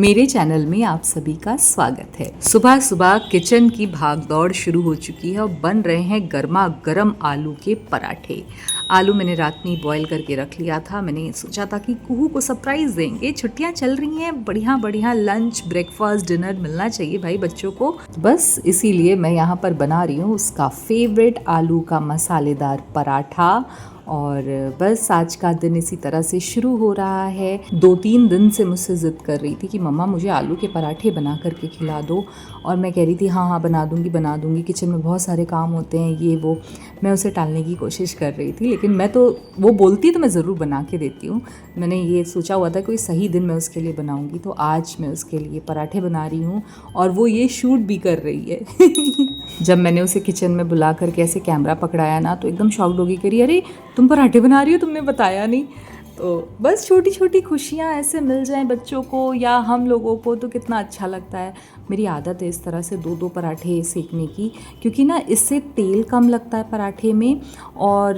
मेरे चैनल में आप सभी का स्वागत है। सुबह सुबह किचन की भागदौड़ शुरू हो चुकी है और बन रहे हैं गर्मा गर्म आलू के पराठे। आलू मैंने रात में बॉईल करके रख लिया था। मैंने सोचा था कि कुहू को सरप्राइज़ देंगे, छुट्टियां चल रही हैं, बढ़िया बढ़िया लंच ब्रेकफास्ट डिनर मिलना चाहिए भाई बच्चों को। बस इसीलिए मैं यहाँ पर बना रही हूँ उसका फेवरेट आलू का मसालेदार पराठा। और बस आज का दिन इसी तरह से शुरू हो रहा है। 2-3 दिन से मुझसे ज़िद कर रही थी कि मम्मा मुझे आलू के पराठे बना करके खिला दो, और मैं कह रही थी हाँ बना दूँगी। किचन में बहुत सारे काम होते हैं, ये वो, मैं उसे टालने की कोशिश कर रही थी। लेकिन मैं तो वो बोलती तो मैं ज़रूर बना के देती हूँ। मैंने ये सोचा हुआ था कोई सही दिन मैं उसके लिए बनाऊँगी, तो आज मैं उसके लिए पराठे बना रही हूँ और वो ये शूट भी कर रही है। जब मैंने उसे किचन में बुला करके ऐसे कैमरा पकड़ाया ना, तो एकदम शॉक्ड हो गई, कह रही अरे तुम पराठे बना रही हो, तुमने बताया नहीं। तो बस छोटी छोटी खुशियाँ ऐसे मिल जाएं बच्चों को या हम लोगों को तो कितना अच्छा लगता है। मेरी आदत है इस तरह से 2-2 पराठे सेकने की, क्योंकि ना इससे तेल कम लगता है पराठे में, और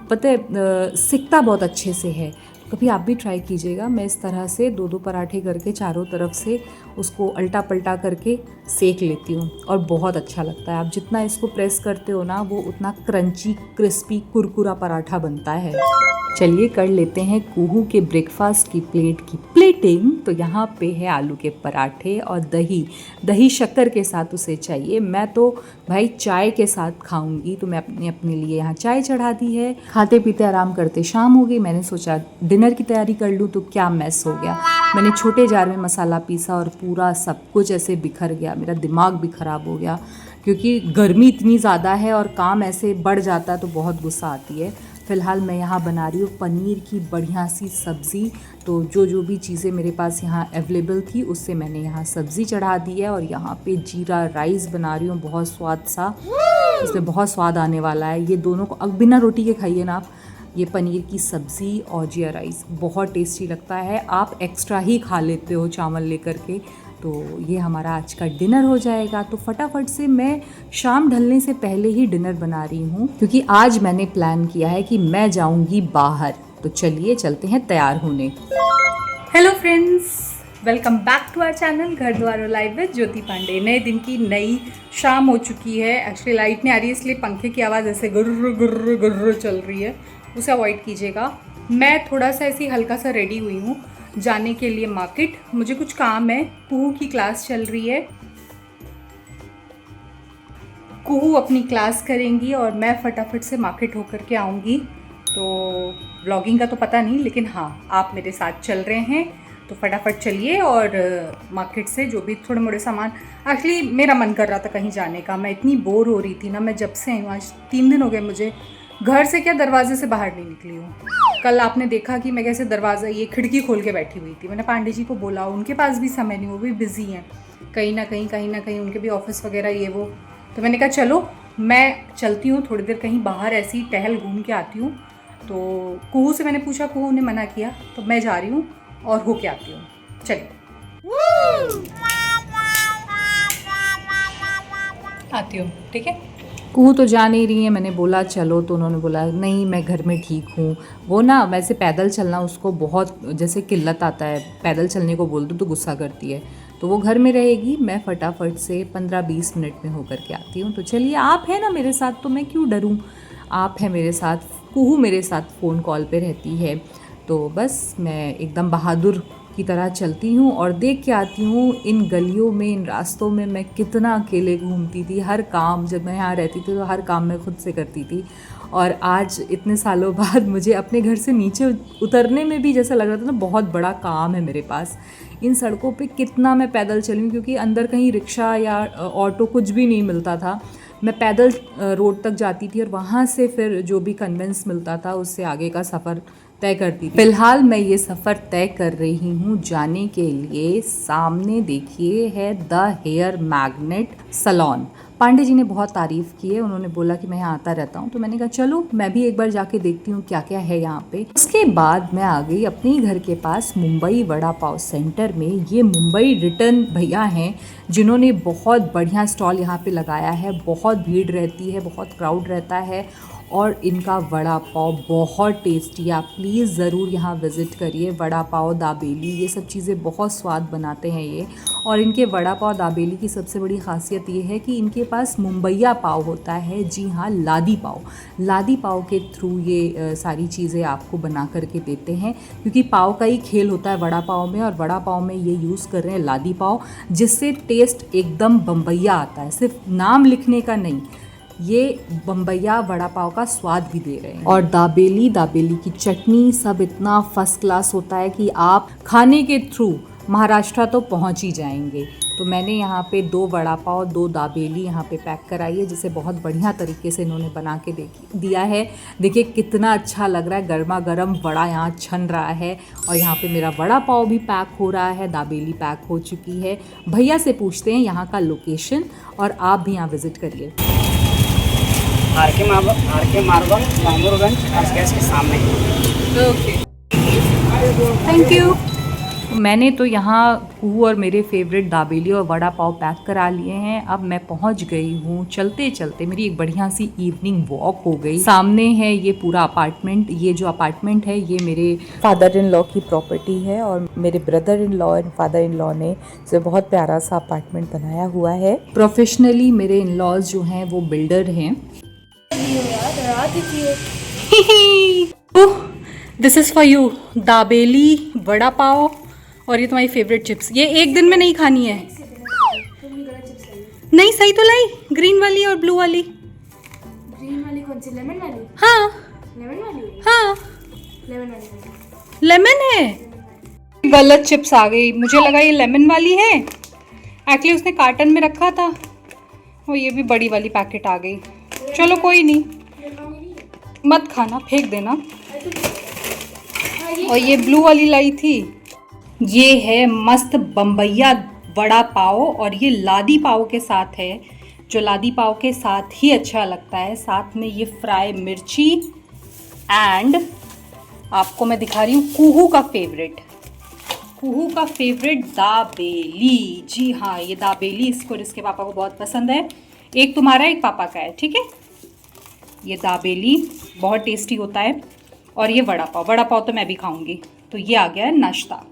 पता है सिकता बहुत अच्छे से है। कभी आप भी ट्राई कीजिएगा। मैं इस तरह से 2-2 पराठे करके चारों तरफ से उसको अल्टा पल्टा करके सेक लेती हूँ और बहुत अच्छा लगता है। आप जितना इसको प्रेस करते हो ना, वो उतना क्रंची क्रिस्पी कुरकुरा पराठा बनता है। चलिए कर लेते हैं कुहू के ब्रेकफास्ट की प्लेट की प्लेटिंग। तो यहाँ पे है आलू के पराठे और दही शक्कर के साथ उसे चाहिए। मैं तो भाई चाय के साथ खाऊंगी, तो मैं अपने लिए यहाँ चाय चढ़ा दी है। खाते पीते आराम करते शाम हो गई। मैंने सोचा डिनर की तैयारी कर लूँ, तो क्या मैस हो गया। मैंने छोटे जार में मसाला पीसा और पूरा सब कुछ ऐसे बिखर गया। मेरा दिमाग भी ख़राब हो गया, क्योंकि गर्मी इतनी ज़्यादा है और काम ऐसे बढ़ जाता है तो बहुत गुस्सा आती है। फ़िलहाल मैं यहाँ बना रही हूँ पनीर की बढ़िया सी सब्ज़ी। तो जो भी चीज़ें मेरे पास यहाँ अवेलेबल थी उससे मैंने यहाँ सब्ज़ी चढ़ा दी है, और यहाँ पे जीरा राइस बना रही हूँ बहुत स्वाद सा। इसमें बहुत स्वाद आने वाला है। ये दोनों को अब बिना रोटी के खाइए ना आप, ये पनीर की सब्ज़ी और जीरा राइस बहुत टेस्टी लगता है। आप एक्स्ट्रा ही खा लेते हो चावल लेकर के। तो ये हमारा आज का डिनर हो जाएगा। तो फटाफट से मैं शाम ढलने से पहले ही डिनर बना रही हूँ, क्योंकि आज मैंने प्लान किया है कि मैं जाऊँगी बाहर। तो चलिए चलते हैं तैयार होने। Hello friends, welcome back to our channel Ghar Dwar live with ज्योति पांडे। नए दिन की नई शाम हो चुकी है। एक्चुअली लाइट नहीं आ रही है, इसलिए पंखे की आवाज़ ऐसे गुर्र गुर्र गुर्र चल रही है, उसे अवॉइड कीजिएगा। मैं थोड़ा सा ऐसी हल्का सा रेडी हुई हूँ जाने के लिए मार्केट। मुझे कुछ काम है। कुहू की क्लास चल रही है, कुहू अपनी क्लास करेंगी और मैं फटाफट से मार्केट होकर के आऊँगी। तो व्लॉगिंग का तो पता नहीं, लेकिन हाँ आप मेरे साथ चल रहे हैं तो फटाफट चलिए। और मार्केट से जो भी थोड़े मोड़े सामान, एक्चुअली मेरा मन कर रहा था कहीं जाने का। मैं इतनी बोर हो रही थी ना, मैं जब से आई हूँ, आज 3 दिन हो गए मुझे घर से क्या दरवाजे से बाहर नहीं निकली हूँ। कल आपने देखा कि मैं कैसे दरवाज़ा ये खिड़की खोल के बैठी हुई थी। मैंने पांडे जी को बोला, उनके पास भी समय नहीं, वो भी बिज़ी हैं कहीं ना कहीं उनके भी ऑफिस वगैरह ये वो। तो मैंने कहा चलो मैं चलती हूँ थोड़ी देर कहीं बाहर, ऐसी टहल घूम के आती हूँ। तो कुहू से मैंने पूछा, कुहू ने मना किया, तो मैं जा रही हूँ और होके आती हूँ। चलिए आती हूँ, ठीक है। कुहू तो जा नहीं रही है। मैंने बोला चलो, तो उन्होंने बोला नहीं मैं घर में ठीक हूँ। वो ना वैसे पैदल चलना उसको बहुत जैसे किल्लत आता है, पैदल चलने को बोल दूँ तो गुस्सा करती है, तो वो घर में रहेगी। मैं फटाफट से 15-20 मिनट में होकर के आती हूँ। तो चलिए, आप हैं ना मेरे साथ, तो मैं क्यों डरूँ। आप हैं मेरे साथ, कुहू मेरे साथ फ़ोन कॉल पे रहती है। तो बस मैं एकदम बहादुर की तरह चलती हूँ और देख के आती हूँ इन गलियों में, इन रास्तों में मैं कितना अकेले घूमती थी। हर काम जब मैं यहाँ रहती थी तो हर काम मैं खुद से करती थी, और आज इतने सालों बाद मुझे अपने घर से नीचे उतरने में भी जैसा लग रहा था ना बहुत बड़ा काम है मेरे पास। इन सड़कों पे कितना मैं पैदल चली हूँ, क्योंकि अंदर कहीं रिक्शा या ऑटो कुछ भी नहीं मिलता था। मैं पैदल रोड तक जाती थी और वहाँ से फिर जो भी कन्वेंस मिलता था उससे आगे का सफ़र तय करती थी। फिलहाल मैं ये सफ़र तय कर रही हूँ जाने के लिए। सामने देखिए है the hair magnet salon. Pandey ji ने बहुत तारीफ़ की है, उन्होंने बोला कि मैं यहाँ आता रहता हूँ, तो मैंने कहा चलो मैं भी एक बार जाके देखती हूँ क्या क्या है यहाँ पे। उसके बाद मैं आ गई अपने घर के पास मुंबई वड़ा पाव सेंटर में। ये मुंबई रिटर्न भैया हैं जिन्होंने बहुत बढ़िया स्टॉल यहाँ पे लगाया है। बहुत भीड़ रहती है, बहुत क्राउड रहता है, और इनका वड़ा पाव बहुत टेस्टी है। आप प्लीज़ ज़रूर यहाँ विज़िट करिए। वड़ा पाव, दाबेली, ये सब चीज़ें बहुत स्वाद बनाते हैं ये। और इनके वड़ा पाव दाबेली की सबसे बड़ी ख़ासियत ये है कि इनके पास मुंबईया पाव होता है। जी हाँ, लादी पाव। लादी पाव के थ्रू ये सारी चीज़ें आपको बना करके देते हैं, क्योंकि पाव का ही खेल होता है वड़ा पाव में, और वड़ा पाव में ये यूज़ कर रहे हैं लादी पाव, जिससे टेस्ट एकदम बम्बैया आता है। सिर्फ नाम लिखने का नहीं, ये बम्बैया वड़ा पाव का स्वाद भी दे रहे हैं। और दाबेली की चटनी सब इतना फर्स्ट क्लास होता है कि आप खाने के थ्रू महाराष्ट्र तो पहुंच ही जाएंगे। तो मैंने यहाँ पे 2 वड़ा पाव, 2 दाबेली यहाँ पे पैक कराई है, जिसे बहुत बढ़िया तरीके से इन्होंने बना के दिया है। देखिए कितना अच्छा लग रहा है, गर्मा गर्म वड़ा यहाँ छन रहा है। और यहाँ पे मेरा वड़ा पाव भी पैक हो रहा है, दाबेली पैक हो चुकी है। भैया से पूछते हैं यहाँ का लोकेशन, और आप भी यहाँ विज़िट करिए। आर के मार्बल मामूरगंज गैस के सामने। Okay, thank you. मैंने तो यहाँ कुहू और मेरे फेवरेट दाबेली और वड़ा पाव पैक करा लिए हैं। अब मैं पहुँच गई हूँ। चलते चलते मेरी एक बढ़िया सी इवनिंग वॉक हो गई। सामने है ये पूरा अपार्टमेंट। ये जो अपार्टमेंट है ये मेरे फादर इन लॉ की प्रॉपर्टी है, और मेरे brother in law and father in law ने इसे बहुत प्यारा सा अपार्टमेंट बनाया हुआ है। प्रोफेशनली मेरे इन लॉज जो हैं वो बिल्डर हैं। This is for you, dabeli, vada pav, और ये तुम्हारी फेवरेट चिप्स। ये एक दिन में नहीं खानी है। नहीं, सही तो लाई, ग्रीन वाली और ब्लू वाली। ग्रीन वाली कौन सी? लेमन वाली? हाँ लेमन वाली? हाँ, लेमन वाली। लेमन है। गलत चिप्स आ गई, मुझे लगा ये लेमन वाली है। एक्चुअली उसने कार्टन में रखा था, और ये भी बड़ी वाली पैकेट आ गई। चलो कोई नहीं, मत खाना, फेंक देना। और ये ब्लू वाली लाई थी। ये है मस्त बम्बैया वड़ा पाव, और ये लादी पाव के साथ है, जो लादी पाव के साथ ही अच्छा लगता है। साथ में ये फ्राई मिर्ची, एंड आपको मैं दिखा रही हूँ कुहू का फेवरेट दाबेली। जी हाँ, ये दाबेली इसको और इसके पापा को बहुत पसंद है। एक तुम्हारा, एक पापा का है, ठीक है। ये दाबेली बहुत टेस्टी होता है, और ये वड़ा पाव तो मैं भी खाऊंगी। तो ये आ गया है नाश्ता।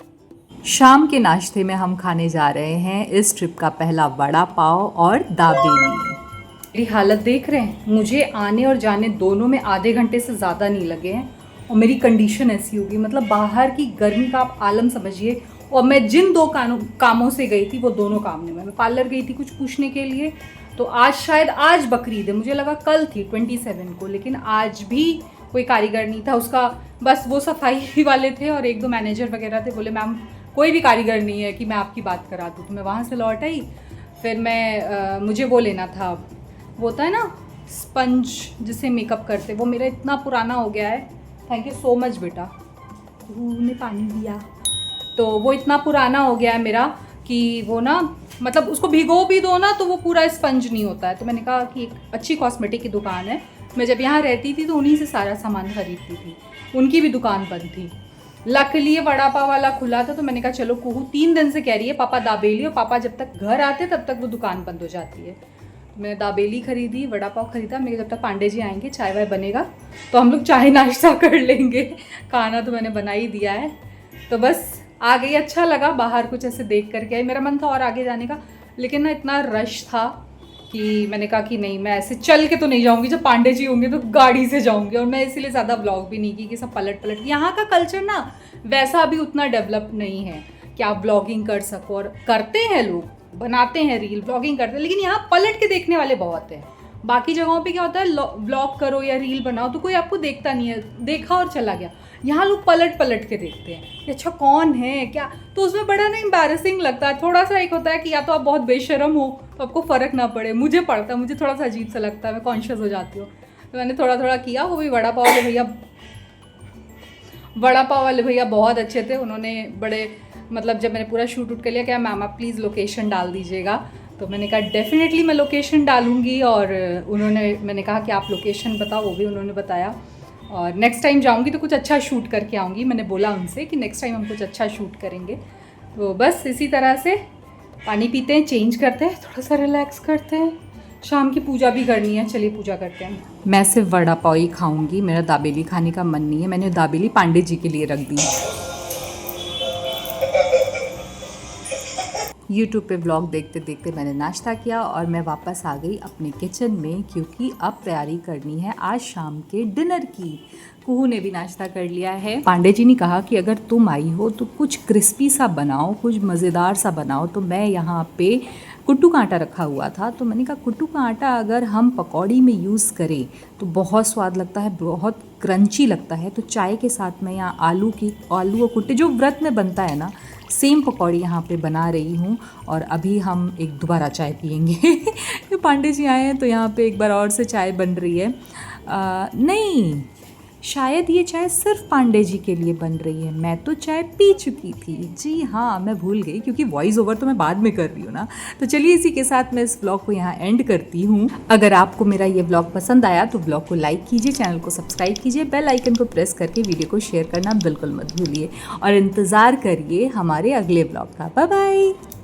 शाम के नाश्ते में हम खाने जा रहे हैं इस ट्रिप का पहला वड़ा पाव और दाबेली। मेरी हालत देख रहे हैं, मुझे आने और जाने दोनों में आधे घंटे से ज़्यादा नहीं लगे हैं, और मेरी कंडीशन ऐसी होगी, मतलब बाहर की गर्मी का आप आलम समझिए। और मैं जिन 2 कामों से गई थी वो दोनों काम नहीं। मैं पार्लर गई थी कुछ पूछने के लिए, तो आज बकरीद है, मुझे लगा कल थी 27 को, लेकिन आज भी कोई कारीगर नहीं था। उसका बस वो सफाई वाले थे और 1-2 मैनेजर वगैरह थे। बोले मैम कोई भी कारीगर नहीं है कि मैं आपकी बात करा दूँ। तो मैं वहाँ से लौट आई। फिर मुझे वो लेना था, वो होता है ना स्पंज जिसे मेकअप करते, वो मेरा इतना पुराना हो गया है। थैंक यू सो मच बेटा, तूने पानी दिया। तो वो इतना पुराना हो गया है मेरा कि वो ना, मतलब उसको भिगो भी दो ना तो वो पूरा स्पंज नहीं होता है। तो मैंने कहा कि एक अच्छी कॉस्मेटिक की दुकान है, मैं जब यहाँ रहती थी तो उन्हीं से सारा सामान खरीदती थी, उनकी भी दुकान बंद थी। लकीली ये वड़ा पाव वाला खुला था, तो मैंने कहा चलो कुहू 3 दिन से कह रही है पापा दाबेली, और पापा जब तक घर आते तब तक वो दुकान बंद हो जाती है। मैंने दाबेली खरीदी, वड़ा पाव खरीदा। मेरे जब तक पांडे जी आएंगे, चाय वाय बनेगा तो हम लोग चाय नाश्ता कर लेंगे। खाना तो मैंने बना ही दिया है। तो बस आ गई, अच्छा लगा बाहर कुछ ऐसे देख करके आई। मेरा मन था और आगे जाने का, लेकिन ना इतना रश था कि मैंने कहा कि नहीं, मैं ऐसे चल के तो नहीं जाऊंगी, जब पांडे जी होंगे तो गाड़ी से जाऊंगी। और मैं इसीलिए ज़्यादा व्लॉग भी नहीं की कि सब पलट यहाँ का कल्चर ना वैसा अभी उतना डेवलप नहीं है कि आप व्लॉगिंग कर सको। और करते हैं लोग, बनाते हैं रील, व्लॉगिंग करते हैं, लेकिन यहाँ पलट के देखने वाले बहुत हैं। बाकी जगहों पे क्या होता है, व्लॉग करो या रील बनाओ तो कोई आपको देखता नहीं है, देखा और चला गया। यहाँ लोग पलट के देखते हैं कि अच्छा कौन है क्या, तो उसमें बड़ा ना एम्बैरेसिंग लगता है। थोड़ा सा एक होता है कि या तो आप बहुत बेशर्म हो तो आपको फ़र्क ना पड़े, मुझे पड़ता है, मुझे थोड़ा सा अजीब सा लगता है, मैं कॉन्शियस हो जाती हूँ। तो मैंने थोड़ा किया। वो भी वड़ा पाव वाले भैया बहुत अच्छे थे। उन्होंने बड़े, मतलब जब मैंने पूरा शूट कर लिया, क्या मैम आप प्लीज़ लोकेशन डाल दीजिएगा, तो मैंने कहा डेफिनेटली मैं लोकेशन डालूंगी। और मैंने कहा कि आप लोकेशन बताओ, वो भी उन्होंने बताया। और नेक्स्ट टाइम जाऊंगी तो कुछ अच्छा शूट करके आऊँगी। मैंने बोला उनसे कि नेक्स्ट टाइम हम कुछ अच्छा शूट करेंगे। तो बस इसी तरह से पानी पीते हैं, चेंज करते हैं, थोड़ा सा रिलैक्स करते हैं, शाम की पूजा भी करनी है, चलिए पूजा करते हैं। मैं सिर्फ वड़ा पाव ही खाऊंगी, मेरा दाबेली खाने का मन नहीं है। मैंने दाबेली पांडे जी के लिए रख दी। YouTube पे व्लॉग देखते देखते मैंने नाश्ता किया और मैं वापस आ गई अपने किचन में, क्योंकि अब तैयारी करनी है आज शाम के डिनर की। कुहू ने भी नाश्ता कर लिया है। पांडे जी ने कहा कि अगर तुम आई हो तो कुछ क्रिस्पी सा बनाओ, कुछ मज़ेदार सा बनाओ। तो मैं यहाँ पे कुट्टू का आटा रखा हुआ था, तो मैंने कहा कुट्टू का आटा अगर हम पकौड़ी में यूज़ करें तो बहुत स्वाद लगता है, बहुत क्रंची लगता है। तो चाय के साथ मैं यहाँ आलू और कुट्टे जो व्रत में बनता है ना, सेम पकौड़ी यहाँ पे बना रही हूँ। और अभी हम एक दोबारा चाय पियेंगे। पांडे जी आए हैं तो यहाँ पे एक बार और से चाय बन रही है। नहीं, शायद ये चाय सिर्फ पांडे जी के लिए बन रही है। मैं तो चाय पी चुकी थी। जी हाँ, मैं भूल गई, क्योंकि वॉइस ओवर तो मैं बाद में कर रही हूँ ना। तो चलिए इसी के साथ मैं इस व्लॉग को यहाँ एंड करती हूँ। अगर आपको मेरा ये व्लॉग पसंद आया तो व्लॉग को लाइक कीजिए, चैनल को सब्सक्राइब कीजिए, बेल आइकन को प्रेस करके वीडियो को शेयर करना बिल्कुल मत भूलिए और इंतज़ार करिए हमारे अगले व्लॉग का। Bye bye.